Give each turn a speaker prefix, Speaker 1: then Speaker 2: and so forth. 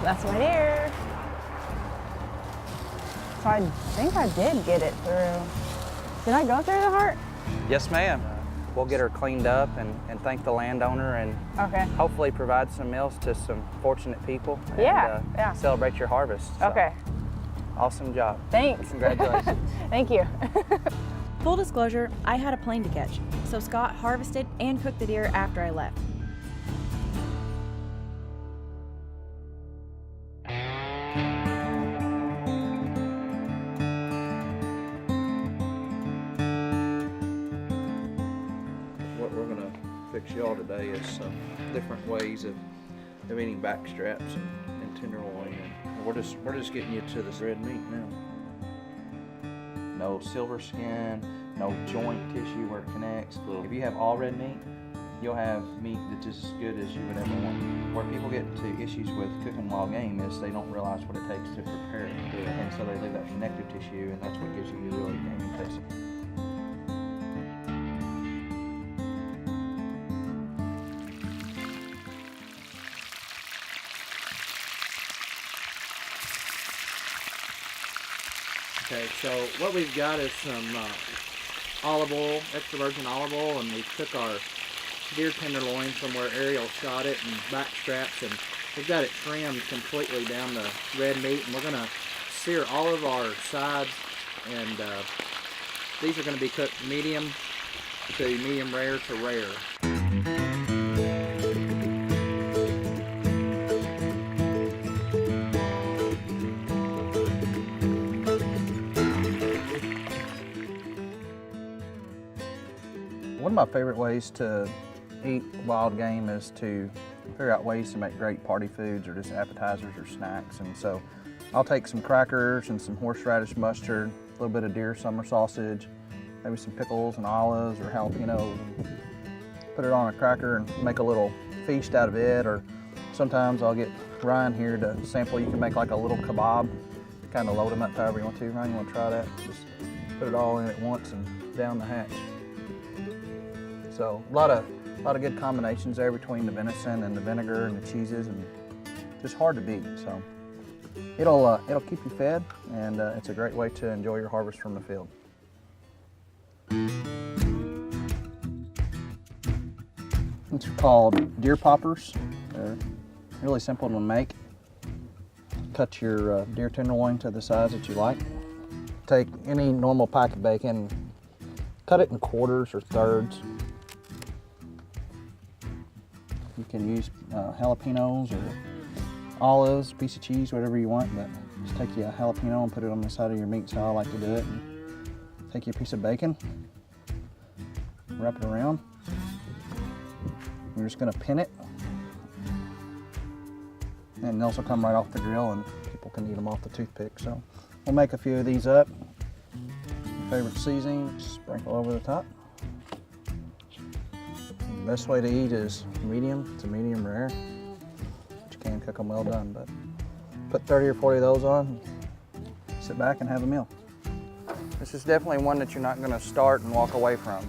Speaker 1: That's my deer. So I think I did get it through. Did I go through the heart?
Speaker 2: Yes, ma'am. We'll get her cleaned up and thank the landowner and hopefully provide some meals to some fortunate people and celebrate your harvest. So,
Speaker 1: Okay.
Speaker 2: Awesome job.
Speaker 1: Thanks.
Speaker 2: Congratulations.
Speaker 1: Thank you.
Speaker 3: Full disclosure, I had a plane to catch, so Scott harvested and cooked the deer after I left.
Speaker 2: What we're gonna fix y'all today is some different ways of eating back straps and tenderloin. And we're just getting you to this red meat now. No silver skin, no joint tissue where it connects. If you have all red meat, you'll have meat that's just as good as you would ever want. Where people get to issues with cooking wild game is they don't realize what it takes to prepare it. And so they leave that connective tissue, and that's what gives you your really gamey taste.
Speaker 4: Okay, so what we've got is some olive oil, extra virgin olive oil, and we took our deer tenderloin from where Ariel shot it and back straps, and we've got it trimmed completely down the red meat, and we're going to sear all of our sides, and these are going to be cooked medium to medium rare to rare.
Speaker 2: One of my favorite ways to eat wild game is to figure out ways to make great party foods or just appetizers or snacks. And so I'll take some crackers and some horseradish mustard, a little bit of deer summer sausage, maybe some pickles and olives or jalapenos, and put it on a cracker and make a little feast out of it. Or sometimes I'll get Ryan here to sample. You can make like a little kebab, kind of load them up however you want to. Ryan, you want to try that? Just put it all in at once and down the hatch. So a lot of good combinations there between the venison and the vinegar and the cheeses, and just hard to beat. So it'll keep you fed, and it's a great way to enjoy your harvest from the field. It's called deer poppers. They're really simple to make. Cut your deer tenderloin to the size that you like. Take any normal pack of bacon, cut it in quarters or thirds. You can use jalapenos or olives, piece of cheese, whatever you want, but just take you a jalapeno and put it on the side of your meat, is how I like to do it. And take you a piece of bacon, wrap it around. You're just gonna pin it. And these will come right off the grill, and people can eat them off the toothpick. So we'll make a few of these up. Your favorite seasoning, sprinkle over the top. The best way to eat is medium to medium rare. But you can cook them well done, but put 30 or 40 of those on, sit back and have a meal. This is definitely one that you're not going to start and walk away from.